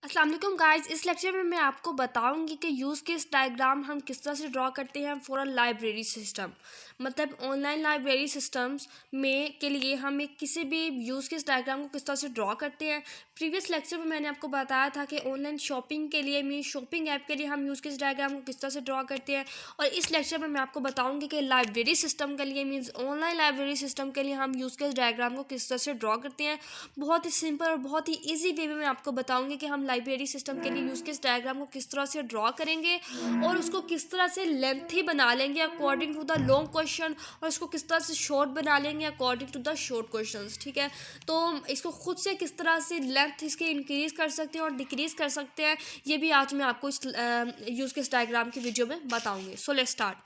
अस्सलाम वालेकुम गाइस। इस लेक्चर में मैं आपको बताऊंगी कि यूज़ केस डायग्राम हम किस तरह से ड्रॉ करते हैं फॉर अ लाइब्रेरी सिस्टम। मतलब ऑनलाइन लाइब्रेरी सिस्टम्स में के लिए हम एक किसी भी यूज़ केस डायग्राम को किस तरह से ड्रॉ करते हैं। प्रीवियस लेक्चर में मैंने आपको बताया था कि ऑनलाइन शॉपिंग के लिए मीन शॉपिंग ऐप के लिए हम यूज़ केस डायग्राम को किस तरह से ड्रॉ करते हैं। और इस लेक्चर में मैं आपको बताऊँगी कि लाइब्रेरी सिस्टम के लिए मीन्स ऑनलाइन लाइब्रेरी सिस्टम के लिए हम यूज़ केस डायग्राम को किस तरह से ड्रॉ करते हैं। बहुत ही सिंपल और बहुत ही ईजी वे में मैं आपको बताऊंगी कि हम लाइब्रेरी सिस्टम के लिए यूज़ केस डायग्राम को किस तरह से ड्रॉ करेंगे और उसको किस तरह से लेंथी बना लेंगे according to the long question, और इसको किस तरह से शॉर्ट बना लेंगे according to the short questions. ठीक है, तो इसको खुद से किस तरह से लेंथ इसकी इंक्रीज़ कर सकते हैं और डिक्रीज़ कर सकते हैं, ये भी आज मैं आपको इस यूज़ केस डायग्राम की वीडियो में बताऊँगी। So let's start.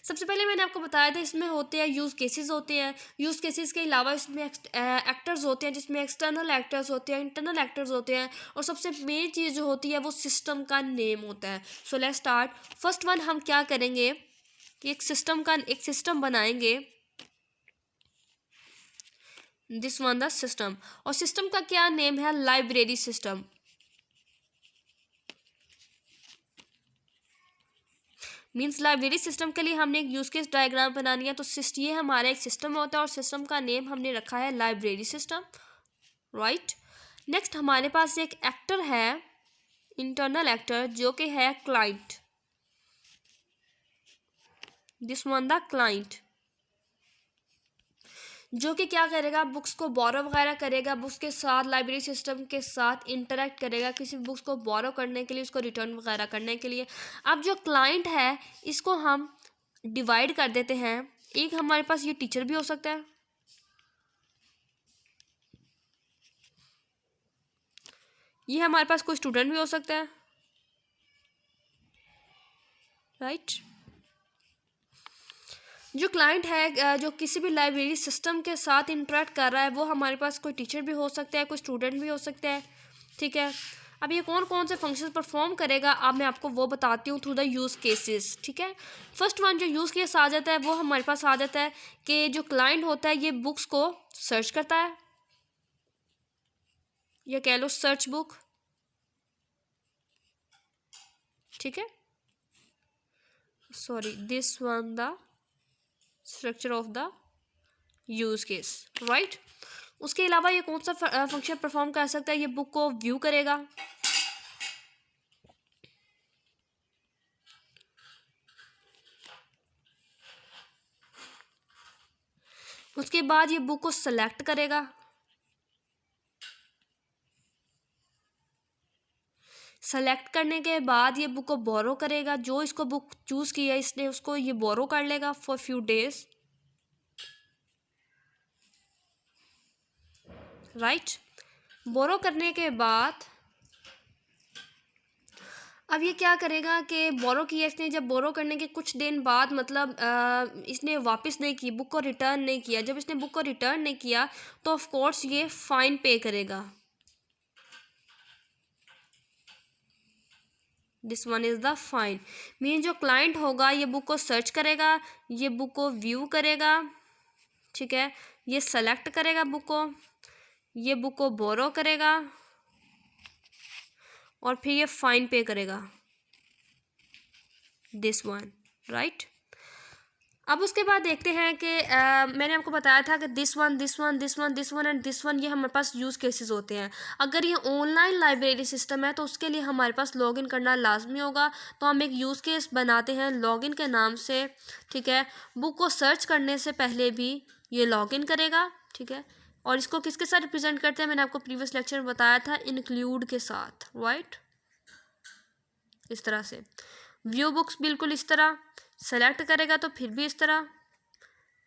सबसे पहले मैंने आपको बताया था इसमें होते हैं यूज़ केसेस होते हैं। यूज़ केसेस के अलावा इसमें एक्टर्स होते हैं, जिसमें एक्सटर्नल एक्टर्स होते हैं, इंटरनल एक्टर्स होते हैं, और सबसे मेन चीज़ जो होती है वो सिस्टम का नेम होता है। So let's start. First one हम क्या करेंगे कि एक सिस्टम बनाएंगे। दिस वन द सिस्टम, और सिस्टम का क्या नेम है? Library system. Means library system के लिए हमने एक यूज़ केस डायग्राम बनानी है, तो ये हमारा एक सिस्टम होता है और सिस्टम का नेम हमने रखा है लाइब्रेरी सिस्टम, राइट। नेक्स्ट हमारे पास एक एक्टर है, इंटरनल एक्टर, जो कि है client. This one the client, जो कि क्या करेगा? बुक्स को बोरो वगैरह करेगा, बुक्स के साथ लाइब्रेरी सिस्टम के साथ इंटरेक्ट करेगा किसी बुक्स को बोरो करने के लिए, उसको रिटर्न वगैरह करने के लिए। अब जो क्लाइंट है इसको हम डिवाइड कर देते हैं। एक हमारे पास ये टीचर भी हो सकता है, ये हमारे पास कोई स्टूडेंट भी हो सकता है, राइट। जो क्लाइंट है जो किसी भी लाइब्रेरी सिस्टम के साथ इंटरेक्ट कर रहा है, वो हमारे पास कोई टीचर भी हो सकता है, कोई स्टूडेंट भी हो सकता है। ठीक है, अब ये कौन कौन से फंक्शंस परफॉर्म करेगा, अब मैं आपको वो बताती हूँ थ्रू द यूज़ केसेस। ठीक है, फर्स्ट वन जो यूज़ केस आ जाता है वो हमारे पास आ जाता है कि जो क्लाइंट होता है ये बुक्स को सर्च करता है, या कह लो सर्च बुक। ठीक है, sorry, this one the structure of the use case, right. उसके अलावा ये कौन सा फंक्शन परफॉर्म कर सकता है? ये बुक को व्यू करेगा, उसके बाद ये बुक को सेलेक्ट करेगा, सेलेक्ट करने के बाद ये बुक को बोरो करेगा, जो इसको बुक चूज़ किया इसने उसको ये बोरो कर लेगा फॉर फ्यू डेज, राइट। बोरो करने के बाद अब ये क्या करेगा कि बोरो किया इसने, जब बोरो करने के कुछ दिन बाद मतलब इसने वापस नहीं की, बुक को रिटर्न नहीं किया, जब इसने बुक को रिटर्न नहीं किया तो ऑफ कोर्स ये फाइन पे करेगा। This one is the fine. Mean जो क्लाइंट होगा ये बुक को सर्च करेगा, ये बुक को व्यू करेगा, ठीक है, ये सेलेक्ट करेगा बुक को, ये बुक को बोरो करेगा और फिर ये फाइन पे करेगा, दिस वन, राइट। अब उसके बाद देखते हैं कि मैंने आपको बताया था कि this one this one this one this one and this one, ये हमारे पास यूज़ केसेस होते हैं। अगर ये ऑनलाइन लाइब्रेरी सिस्टम है तो उसके लिए हमारे पास लॉगिन करना लाजमी होगा, तो हम एक यूज़ केस बनाते हैं लॉगिन के नाम से। ठीक है, बुक को सर्च करने से पहले भी ये लॉगिन करेगा, ठीक है, और इसको किसके साथ रिप्रेजेंट करते हैं? मैंने आपको प्रीवियस लेक्चर में बताया था, इंक्लूड के साथ, राइट। इस तरह से व्यू बुक्स बिल्कुल इस तरह, सेलेक्ट करेगा तो फिर भी इस तरह,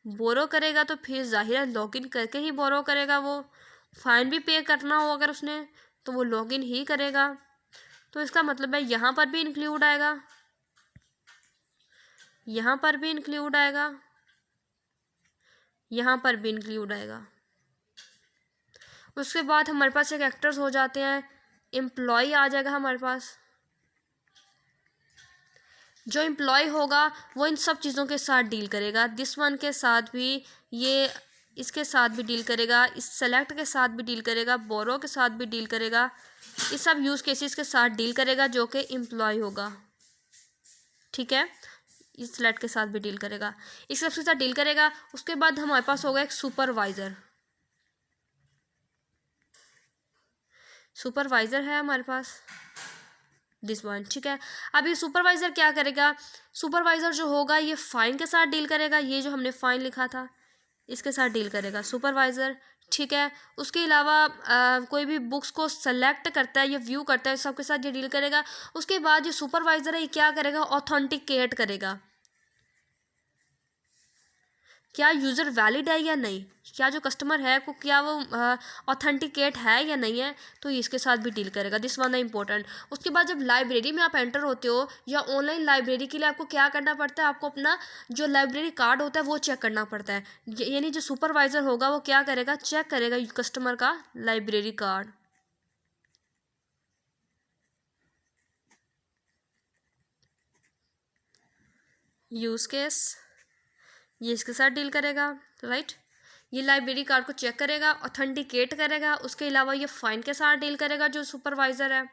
बोरो करेगा तो फिर जाहिर है लॉगिन करके ही बोरो करेगा, वो फाइन भी पे करना हो अगर उसने तो वो लॉगिन ही करेगा। तो इसका मतलब है यहाँ पर भी इंक्लूड आएगा, यहाँ पर भी इंक्लूड आएगा, यहाँ पर भी इंक्लूड आएगा। उसके बाद हमारे पास एक एक्टर्स हो जाते हैं, एम्प्लॉय आ जाएगा हमारे पास। जो एम्प्लॉय होगा वो इन सब चीज़ों के साथ डील करेगा, दिस वन के साथ भी, ये इसके साथ भी डील करेगा, इस सेलेक्ट के साथ भी डील करेगा, बोरो के साथ भी डील करेगा, इस सब यूज़ केसेस के साथ डील करेगा जो कि एम्प्लॉय होगा, ठीक है। इस स्लेट के साथ भी डील करेगा, इस सब के साथ डील करेगा। उसके बाद हमारे पास होगा एक सुपरवाइज़र। सुपरवाइज़र है हमारे पास दिस वन, ठीक है। अब ये सुपरवाइज़र क्या करेगा, सुपरवाइज़र जो होगा ये फ़ाइन के साथ डील करेगा, ये जो हमने फ़ाइन लिखा था इसके साथ डील करेगा सुपरवाइज़र, ठीक है। उसके अलावा कोई भी बुक्स को सेलेक्ट करता है या व्यू करता है सबके साथ ये डील करेगा। उसके बाद जो सुपरवाइज़र है ये क्या करेगा, ऑथेंटिकेट करेगा, क्या यूज़र वैलिड है या नहीं, क्या जो कस्टमर है को क्या वो ऑथेंटिकेट है या नहीं है, तो इसके साथ भी डील करेगा। दिस वन है इंपॉर्टेंट। उसके बाद जब लाइब्रेरी में आप एंटर होते हो या ऑनलाइन लाइब्रेरी के लिए आपको क्या करना पड़ता है, आपको अपना जो लाइब्रेरी कार्ड होता है वो चेक करना पड़ता है। यानी जो सुपरवाइज़र होगा वो क्या करेगा, चेक करेगा कस्टमर का लाइब्रेरी कार्ड। यूज़ केस ये इसके साथ डील करेगा, राइट। ये लाइब्रेरी कार्ड को चेक करेगा, ऑथेंटिकेट करेगा। उसके अलावा ये फ़ाइन के साथ डील करेगा जो सुपरवाइज़र है।